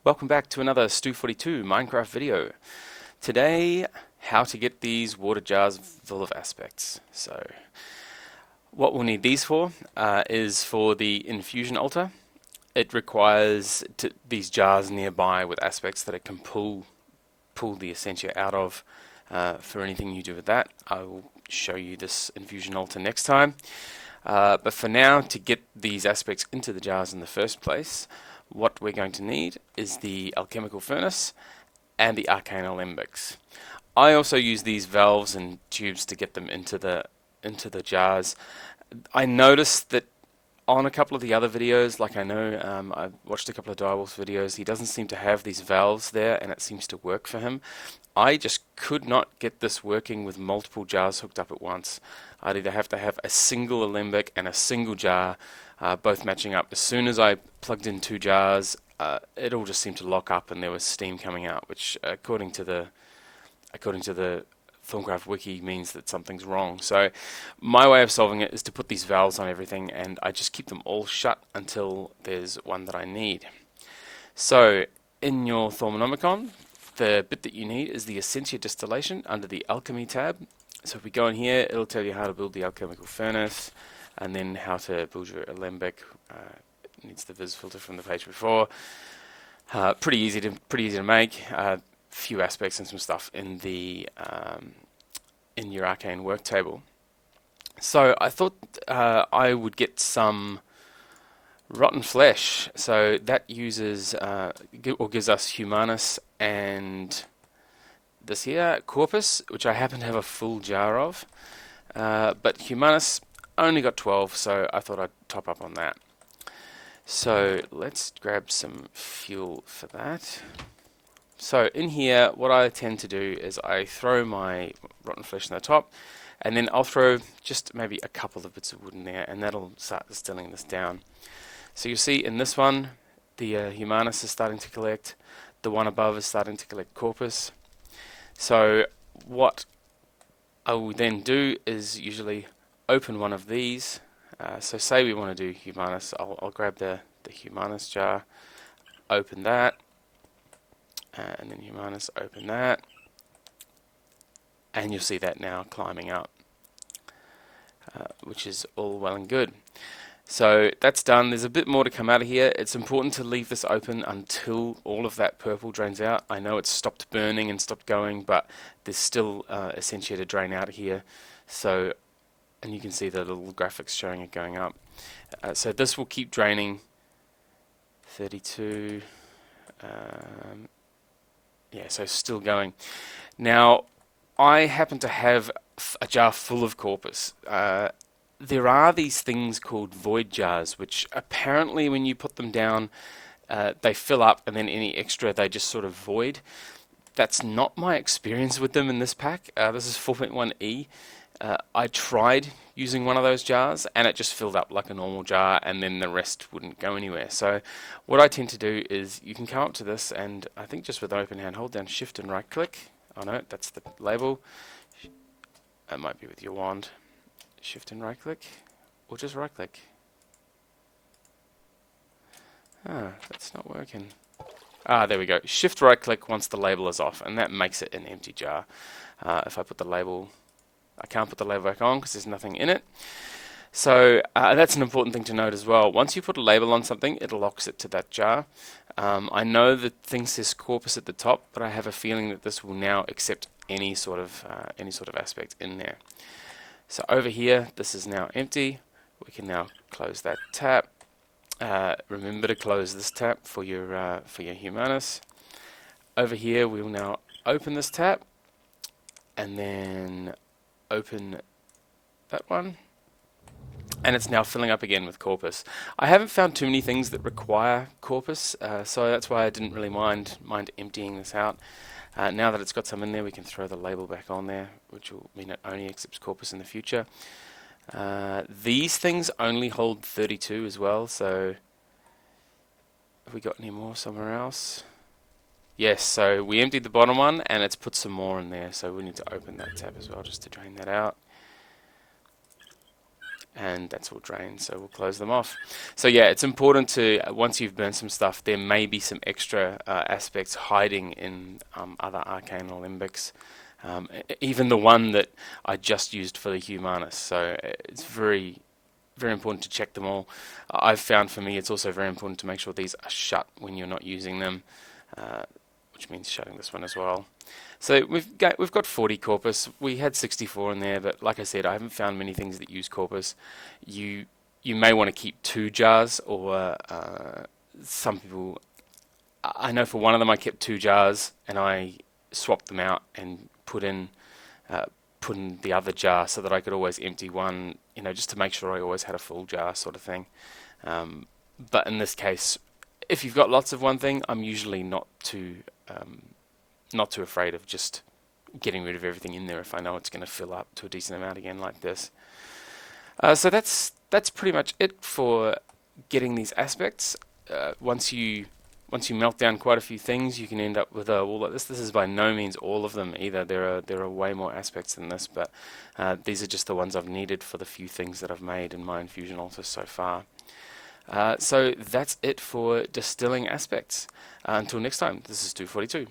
Welcome back to another Stu42 Minecraft video. Today, how to get these water jars full of aspects. So, what we'll need these for is for the Infusion Altar. It requires these jars nearby with aspects that it can pull the Essentia out of for anything you do with that. I will show you this Infusion Altar next time. But for now, to get these aspects into the jars in the first place, what we're going to need is the Alchemical furnace and the Arcane Alembics. I also use these valves and tubes to get them into the jars. I noticed that on a couple of the other videos, like I know I've watched a couple of Direwolf videos, he doesn't seem to have these valves there and it seems to work for him. I just could not get this working with multiple jars hooked up at once. I'd either have to have a single Alembic and a single jar both matching up. As soon as I plugged in two jars, it all just seemed to lock up and there was steam coming out, which according to the Thaumcraft wiki means that something's wrong. So my way of solving it is to put these valves on everything and I just keep them all shut until there's one that I need. So in your Thaumcraft, the bit that you need is the Essentia distillation under the Alchemy tab. So if we go in here, it'll tell you how to build the Alchemical furnace and then how to build your Alembic. It needs the viz filter from the page before. Pretty easy to make. Few aspects and some stuff in the in your Arcane work table. So I thought I would get some rotten flesh. So that uses or gives us Humanus and this here Corpus, which I happen to have a full jar of. But Humanus only got 12, so I thought I'd top up on that. So let's grab some fuel for that. So in here, what I tend to do is I throw my rotten flesh in the top, and then I'll throw just maybe a couple of bits of wood in there, and that'll start distilling this down. So you see in this one, the Humanus is starting to collect, the one above is starting to collect Corpus. So what I will then do is usually open one of these. So say we want to do Humanus, I'll grab the Humanus jar, open that, and then Humanus, open that, and you'll see that now climbing up, which is all well and good. So that's done. There's a bit more to come out of here. It's important to leave this open until all of that purple drains out. I know it's stopped burning and stopped going, but there's still Essentia to drain out of here. So, and you can see the little graphics showing it going up. So this will keep draining. 32. Yeah, so still going. Now, I happen to have a jar full of Corpus. There are these things called void jars, which apparently when you put them down, they fill up and then any extra they just sort of void. That's not my experience with them in this pack. This is 4.1e. I tried using one of those jars and it just filled up like a normal jar and then the rest wouldn't go anywhere. So what I tend to do is you can come up to this and I think just with an open hand, hold down shift and right click. Oh no, that's the label. It might be with your wand. Shift and right click, or just right click. That's not working. There we go. Shift right click once the label is off, and that makes it an empty jar. If I put the label, I can't put the label back on because there's nothing in it. So that's an important thing to note as well. Once you put a label on something, it locks it to that jar. I know that thing says Corpus at the top, but I have a feeling that this will now accept any sort of aspect in there. So over here, this is now empty. We can now close that tab. Remember to close this tab for your Humanus. Over here, we will now open this tab, and then open that one, and it's now filling up again with Corpus. I haven't found too many things that require Corpus, so that's why I didn't really mind emptying this out. Now that it's got some in there, we can throw the label back on there, which will mean it only accepts Corpus in the future. These things only hold 32 as well, so have we got any more somewhere else? Yes, so we emptied the bottom one and it's put some more in there, so we need to open that tab as well just to drain that out. and that's all drained, so we'll close them off. So yeah, it's important to, once you've burned some stuff, there may be some extra aspects hiding in other Arcane Alembics. Even the one that I just used for the Humanus, so it's very important to check them all. I've found for me it's also very important to make sure these are shut when you're not using them, which means shutting this one as well. So we've got 40 corpus. We had 64 in there, but like I said, I haven't found many things that use corpus. You may want to keep 2 jars, or some people. I know for one of them I kept 2 jars, and I swapped them out and put in the other jar so that I could always empty one, just to make sure I always had a full jar, sort of thing. But in this case, if you've got lots of one thing, I'm usually not too afraid of just getting rid of everything in there if I know it's going to fill up to a decent amount again like this. So that's pretty much it for getting these aspects. Once you melt down quite a few things, you can end up with a wall like this. This is by no means all of them either. There are way more aspects than this, but these are just the ones I've needed for the few things that I've made in my Infusion Altar so far. So that's it for distilling aspects. Until next time, this is 242.